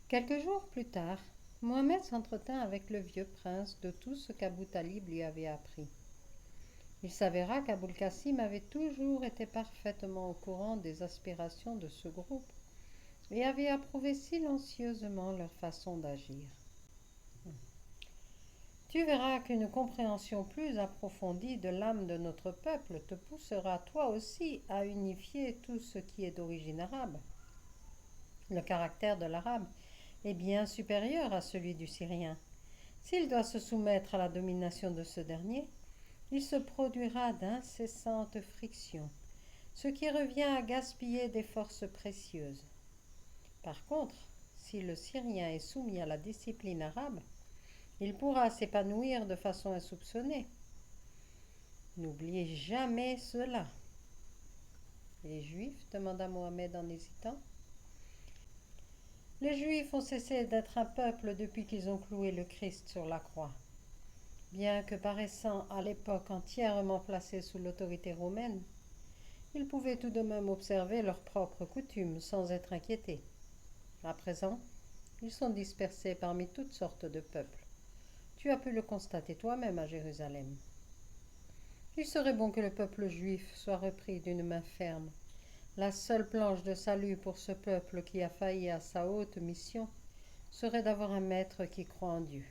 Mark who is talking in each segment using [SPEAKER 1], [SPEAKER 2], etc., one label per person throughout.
[SPEAKER 1] Quelques jours plus tard, Mohammed s'entretint avec le vieux prince de tout ce qu'Abou Talib lui avait appris. Il s'avéra qu'Aboul Qasim avait toujours été parfaitement au courant des aspirations de ce groupe et avait approuvé silencieusement leur façon d'agir. Tu verras qu'une compréhension plus approfondie de l'âme de notre peuple te poussera toi aussi à unifier tout ce qui est d'origine arabe. Le caractère de l'arabe est bien supérieur à celui du syrien. S'il doit se soumettre à la domination de ce dernier, il se produira d'incessantes frictions, ce qui revient à gaspiller des forces précieuses. Par contre, si le Syrien est soumis à la discipline arabe, il pourra s'épanouir de façon insoupçonnée. N'oubliez jamais cela. Les Juifs demanda Mohammed en hésitant. Les Juifs ont cessé d'être un peuple depuis qu'ils ont cloué le Christ sur la croix. Bien que paraissant à l'époque entièrement placés sous l'autorité romaine, ils pouvaient tout de même observer leurs propres coutumes sans être inquiétés. À présent, ils sont dispersés parmi toutes sortes de peuples. Tu as pu le constater toi-même à Jérusalem. Il serait bon que le peuple juif soit repris d'une main ferme. La seule planche de salut pour ce peuple qui a failli à sa haute mission serait d'avoir un maître qui croit en Dieu.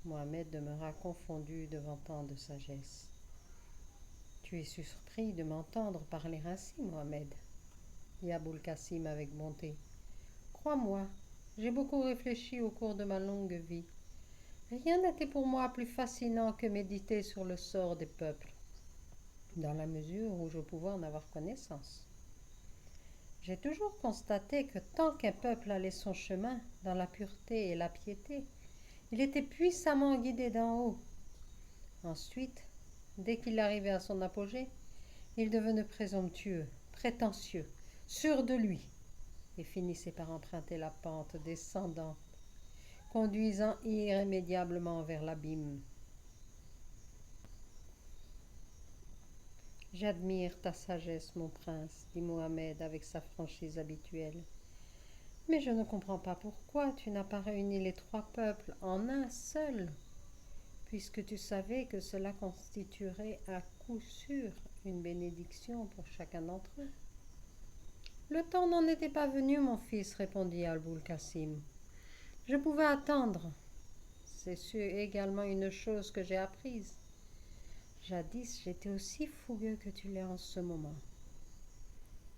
[SPEAKER 1] Mohammed demeura confondu devant tant de sagesse. Tu es surpris de m'entendre parler ainsi, Mohammed, dit Aboul Qasim avec bonté. Crois-moi, j'ai beaucoup réfléchi au cours de ma longue vie. Rien n'était pour moi plus fascinant que méditer sur le sort des peuples, dans la mesure où je pouvais en avoir connaissance. J'ai toujours constaté que tant qu'un peuple allait son chemin dans la pureté et la piété, il était puissamment guidé d'en haut. Ensuite, dès qu'il arrivait à son apogée, il devenait présomptueux, prétentieux, sûr de lui, et finissait par emprunter la pente descendante, conduisant irrémédiablement vers l'abîme. J'admire ta sagesse, mon prince, dit Mohammed avec sa franchise habituelle. Mais je ne comprends pas pourquoi tu n'as pas réuni les trois peuples en un seul, puisque tu savais que cela constituerait à coup sûr une bénédiction pour chacun d'entre eux. Le temps n'en était pas venu, mon fils, répondit Aboul Qasim. Je pouvais attendre. C'est également une chose que j'ai apprise. Jadis, j'étais aussi fougueux que tu l'es en ce moment.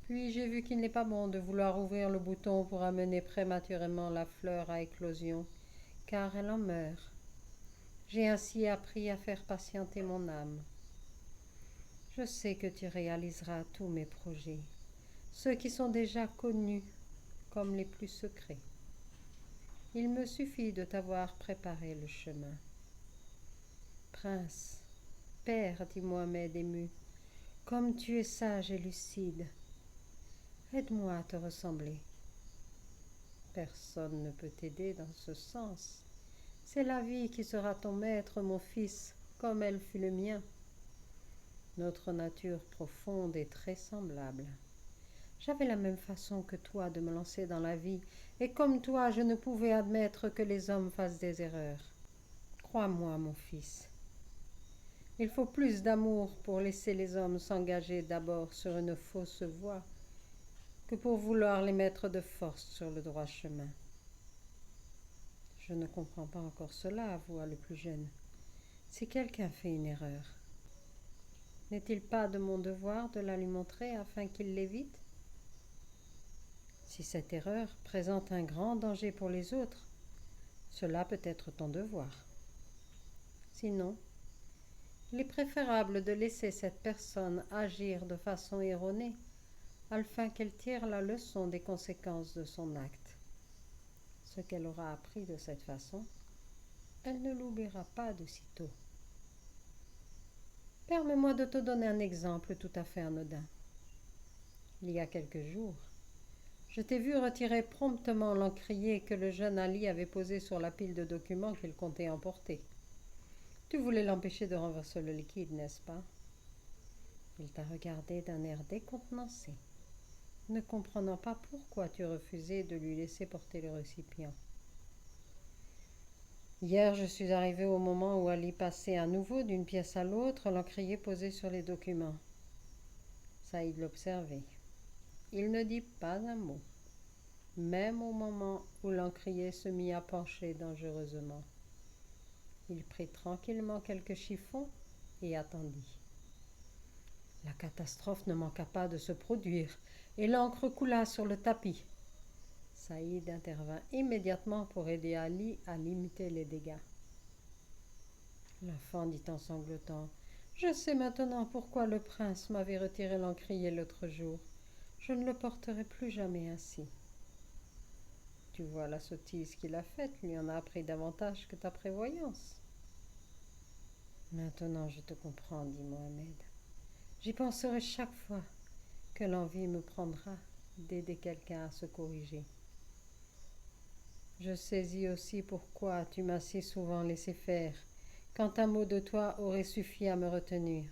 [SPEAKER 1] Puis j'ai vu qu'il n'est pas bon de vouloir ouvrir le bouton pour amener prématurément la fleur à éclosion, car elle en meurt. J'ai ainsi appris à faire patienter mon âme. Je sais que tu réaliseras tous mes projets, ceux qui sont déjà connus comme les plus secrets. Il me suffit de t'avoir préparé le chemin. Prince, père, dit Mohammed ému, comme tu es sage et lucide, aide-moi à te ressembler. Personne ne peut t'aider dans ce sens. C'est la vie qui sera ton maître, mon fils, comme elle fut le mien. Notre nature profonde est très semblable. J'avais la même façon que toi de me lancer dans la vie, et comme toi, je ne pouvais admettre que les hommes fassent des erreurs. Crois-moi, mon fils, il faut plus d'amour pour laisser les hommes s'engager d'abord sur une fausse voie que pour vouloir les mettre de force sur le droit chemin. Je ne comprends pas encore cela, avoua le plus jeune. Si quelqu'un fait une erreur, n'est-il pas de mon devoir de la lui montrer afin qu'il l'évite? Si cette erreur présente un grand danger pour les autres, cela peut être ton devoir. Sinon, il est préférable de laisser cette personne agir de façon erronée afin qu'elle tire la leçon des conséquences de son acte. Ce qu'elle aura appris de cette façon, elle ne l'oubliera pas de sitôt. Permets-moi de te donner un exemple tout à fait anodin. Il y a quelques jours, je t'ai vu retirer promptement l'encrier que le jeune Ali avait posé sur la pile de documents qu'il comptait emporter. Tu voulais l'empêcher de renverser le liquide, n'est-ce pas? Il t'a regardé d'un air décontenancé. ne comprenant pas pourquoi tu refusais de lui laisser porter le récipient. Hier, je suis arrivée au moment où Ali passait à nouveau d'une pièce à l'autre, l'encrier posé sur les documents. Saïd l'observait. Il ne dit pas un mot, même au moment où l'encrier se mit à pencher dangereusement. Il prit tranquillement quelques chiffons et attendit. La catastrophe ne manqua pas de se produire, et l'encre coula sur le tapis. Saïd intervint immédiatement pour aider Ali à limiter les dégâts. L'enfant dit en sanglotant: « Je sais maintenant pourquoi le prince m'avait retiré l'encrier l'autre jour. Je ne le porterai plus jamais ainsi. » Tu vois la sottise qu'il a faite, lui en a appris davantage que ta prévoyance. Maintenant je te comprends, dit Mohamed. J'y penserai chaque fois que l'envie me prendra d'aider quelqu'un à se corriger. Je saisis aussi pourquoi tu m'as si souvent laissé faire, quand un mot de toi aurait suffi à me retenir.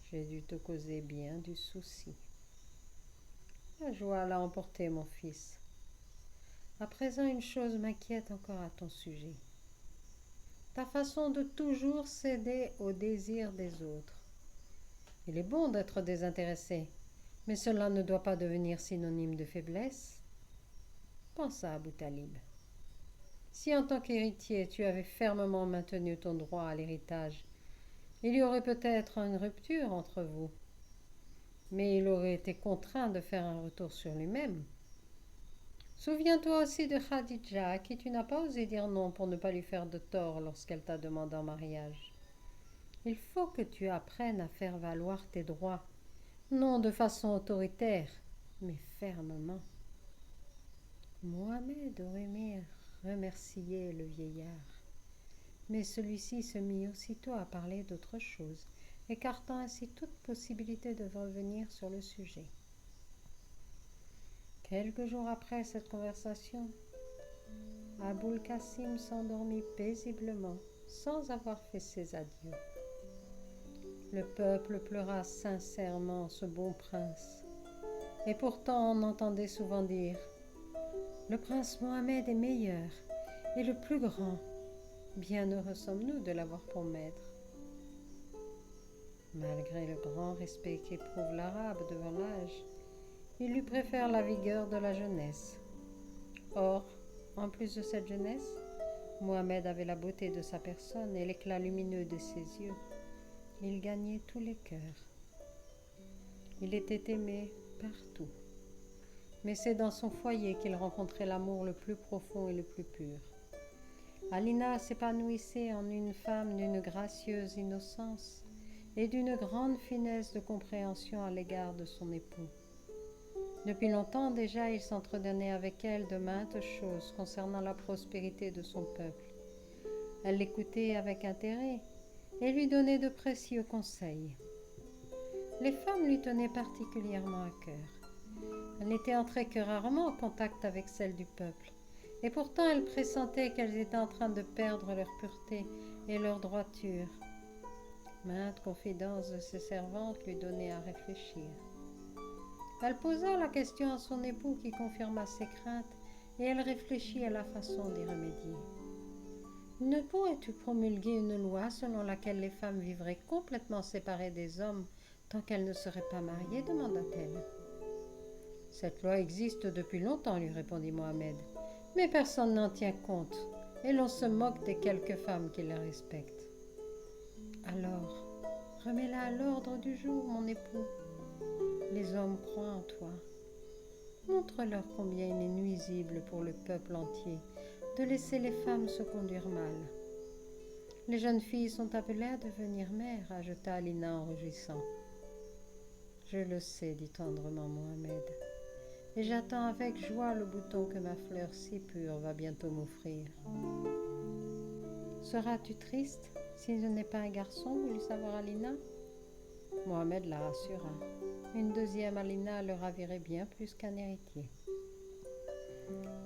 [SPEAKER 1] J'ai dû te causer bien du souci. La joie l'a emporté, mon fils. À présent, une chose m'inquiète encore à ton sujet. Ta façon de toujours céder aux désirs des autres. Il est bon d'être désintéressé, mais cela ne doit pas devenir synonyme de faiblesse. Pense à Abou Talib. Si en tant qu'héritier tu avais fermement maintenu ton droit à l'héritage, il y aurait peut-être une rupture entre vous, mais il aurait été contraint de faire un retour sur lui-même. Souviens-toi aussi de Khadija, à qui tu n'as pas osé dire non pour ne pas lui faire de tort lorsqu'elle t'a demandé en mariage. Il faut que tu apprennes à faire valoir tes droits, non de façon autoritaire, mais fermement. Mohamed aurait aimé remercier le vieillard, mais celui-ci se mit aussitôt à parler d'autre chose, écartant ainsi toute possibilité de revenir sur le sujet. Quelques jours après cette conversation, Aboul Qasim s'endormit paisiblement, sans avoir fait ses adieux. Le peuple pleura sincèrement ce bon prince, et pourtant on entendait souvent dire: « Le prince Mohamed est meilleur et le plus grand. Bien heureux sommes-nous de l'avoir pour maître. » Malgré le grand respect qu'éprouve l'Arabe devant l'âge, il lui préfère la vigueur de la jeunesse. Or, en plus de cette jeunesse, Mohamed avait la beauté de sa personne et l'éclat lumineux de ses yeux. Il gagnait tous les cœurs. Il était aimé partout. Mais c'est dans son foyer qu'il rencontrait l'amour le plus profond et le plus pur. Alina s'épanouissait en une femme d'une gracieuse innocence et d'une grande finesse de compréhension à l'égard de son époux. Depuis longtemps déjà, il s'entretenait avec elle de maintes choses concernant la prospérité de son peuple. Elle l'écoutait avec intérêt et lui donnait de précieux conseils. Les femmes lui tenaient particulièrement à cœur. Elle n'était entrée que rarement en contact avec celles du peuple, et pourtant elle pressentait qu'elles étaient en train de perdre leur pureté et leur droiture. Maintes confidences de ses servantes lui donnaient à réfléchir. Elle posa la question à son époux qui confirma ses craintes et elle réfléchit à la façon d'y remédier. « Ne pourrais-tu promulguer une loi selon laquelle les femmes vivraient complètement séparées des hommes tant qu'elles ne seraient pas mariées ?» demanda-t-elle. « Cette loi existe depuis longtemps, lui répondit Mohamed, mais personne n'en tient compte et l'on se moque des quelques femmes qui la respectent. » « Alors, remets-la à l'ordre du jour, mon époux. Les hommes croient en toi. Montre-leur combien il est nuisible pour le peuple entier de laisser les femmes se conduire mal. Les jeunes filles sont appelées à devenir mères, ajouta Alina en rougissant. Je le sais, dit tendrement Mohamed, et j'attends avec joie le bouton que ma fleur si pure va bientôt m'offrir. Seras-tu triste si je n'ai pas un garçon, voulut savoir Alina. Mohamed la rassura. Une deuxième Alina le ravirait bien plus qu'un héritier.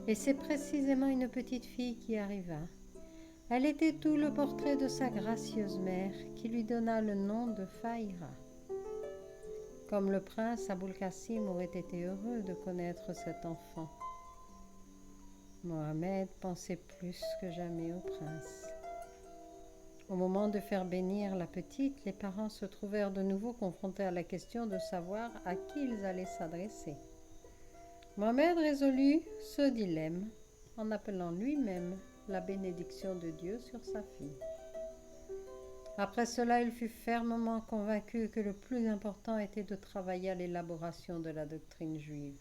[SPEAKER 1] Et c'est précisément une petite fille qui arriva. Elle était tout le portrait de sa gracieuse mère qui lui donna le nom de Faïra. comme le prince Aboul Qasim aurait été heureux de connaître cet enfant. Mohammed pensait plus que jamais au prince. Au moment de faire bénir la petite, les parents se trouvèrent de nouveau confrontés à la question de savoir à qui ils allaient s'adresser. Mohammed résolut ce dilemme en appelant lui-même la bénédiction de Dieu sur sa fille. Après cela, il fut fermement convaincu que le plus important était de travailler à l'élaboration de la doctrine juive.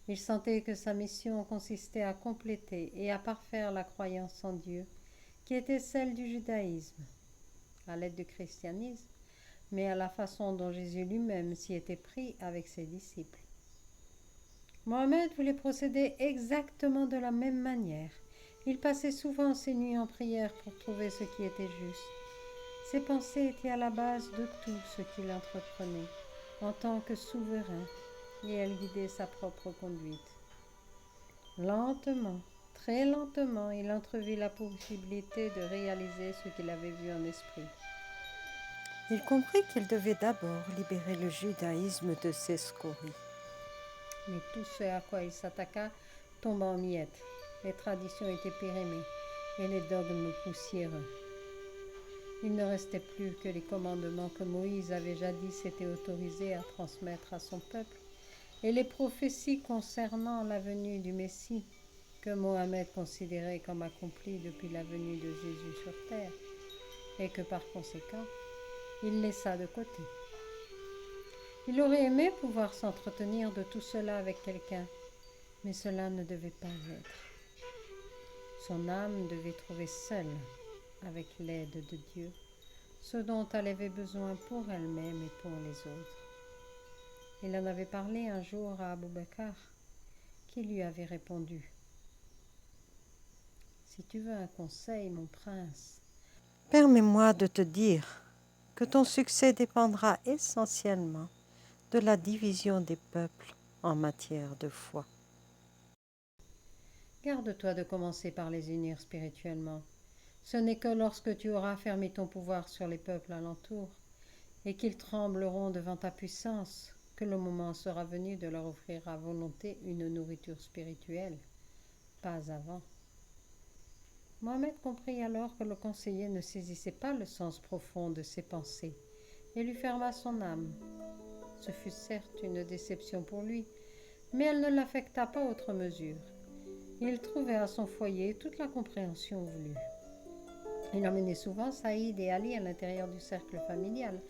[SPEAKER 1] Il sentait que sa mission consistait à compléter et à parfaire la croyance en Dieu, qui était celle du judaïsme, à l'aide du christianisme, mais à la façon dont Jésus lui-même s'y était pris avec ses disciples. Mohammed voulait procéder exactement de la même manière. Il passait souvent ses nuits en prière pour trouver ce qui était juste. Ses pensées étaient à la base de tout ce qu'il entreprenait, en tant que souverain, et elles guidaient sa propre conduite. Lentement, très lentement, il entrevit la possibilité de réaliser ce qu'il avait vu en esprit.
[SPEAKER 2] Il comprit qu'il devait d'abord libérer le judaïsme de ses scories.
[SPEAKER 1] Mais tout ce à quoi il s'attaqua tomba en miettes. Les traditions étaient périmées et les dogmes poussiéreux. Il ne restait plus que les commandements que Moïse avait jadis été autorisé à transmettre à son peuple et les prophéties concernant la venue du Messie que Mohammed considérait comme accomplie depuis la venue de Jésus sur terre et que par conséquent, il laissa de côté. Il aurait aimé pouvoir s'entretenir de tout cela avec quelqu'un, mais cela ne devait pas être. Son âme devait trouver seule, avec l'aide de Dieu, ce dont elle avait besoin pour elle-même et pour les autres. Il en avait parlé un jour à Abou Bakr, qui lui avait répondu: « Si tu veux un conseil, mon prince,
[SPEAKER 2] permets-moi de te dire que ton succès dépendra essentiellement de la division des peuples en matière de foi.
[SPEAKER 1] Garde-toi de commencer par les unir spirituellement. Ce n'est que lorsque tu auras fermé ton pouvoir sur les peuples alentours et qu'ils trembleront devant ta puissance que le moment sera venu de leur offrir à volonté une nourriture spirituelle, pas avant. » Mohammed comprit alors que le conseiller ne saisissait pas le sens profond de ses pensées et lui ferma son âme. Ce fut certes une déception pour lui, mais elle ne l'affecta pas outre mesure. Il trouvait à son foyer toute la compréhension voulue. Il emmenait souvent Saïd et Ali à l'intérieur du cercle familial,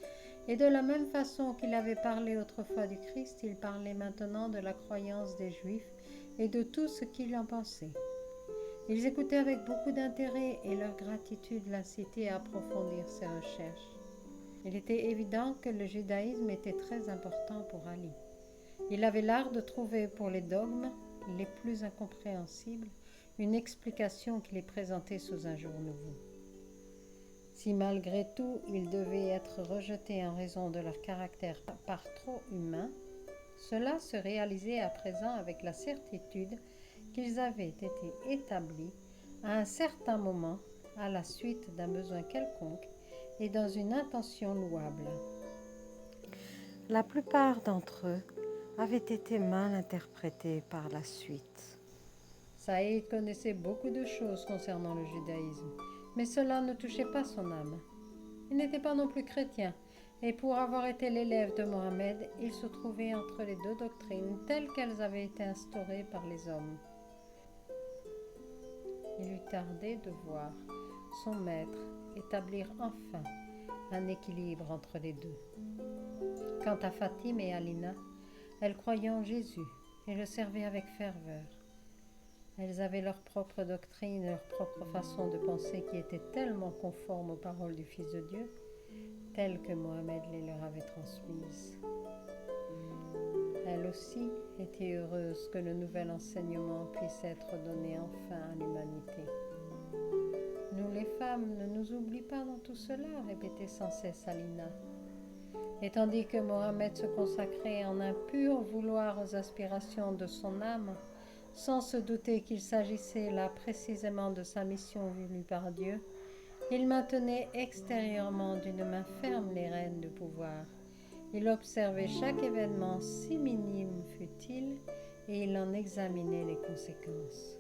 [SPEAKER 1] et de la même façon qu'il avait parlé autrefois du Christ, il parlait maintenant de la croyance des Juifs et de tout ce qu'il en pensait. Ils écoutaient avec beaucoup d'intérêt et leur gratitude l'incitait à approfondir ses recherches. Il était évident que le judaïsme était très important pour Ali. Il avait l'art de trouver pour les dogmes les plus incompréhensibles une explication qui les présentait sous un jour nouveau. Si malgré tout ils devaient être rejetés en raison de leur caractère par trop humain, cela se réalisait à présent avec la certitude qu'ils avaient été établis à un certain moment à la suite d'un besoin quelconque et dans une intention louable.
[SPEAKER 2] La plupart d'entre eux avaient été mal interprétés par la suite.
[SPEAKER 1] Saïd connaissait beaucoup de choses concernant le judaïsme, mais cela ne touchait pas son âme. Il n'était pas non plus chrétien, et pour avoir été l'élève de Mohammed, il se trouvait entre les deux doctrines telles qu'elles avaient été instaurées par les hommes. Il lui tardait de voir son maître établir enfin un équilibre entre les deux. Quant à Fatim et Alina, elles croyaient en Jésus et le servaient avec ferveur. Elles avaient leur propre doctrine et leur propre façon de penser qui était tellement conforme aux paroles du Fils de Dieu, telles que Mohammed les leur avait transmises. Elle aussi était heureuse que le nouvel enseignement puisse être donné enfin à l'humanité. Nous les femmes, ne nous oublie pas dans tout cela, répétait sans cesse Alina. Et tandis que Mohammed se consacrait en un pur vouloir aux aspirations de son âme, sans se douter qu'il s'agissait là précisément de sa mission voulue par Dieu, il maintenait extérieurement d'une main ferme les rênes du pouvoir Il observait chaque événement, si minime fût-il, et il en examinait les conséquences.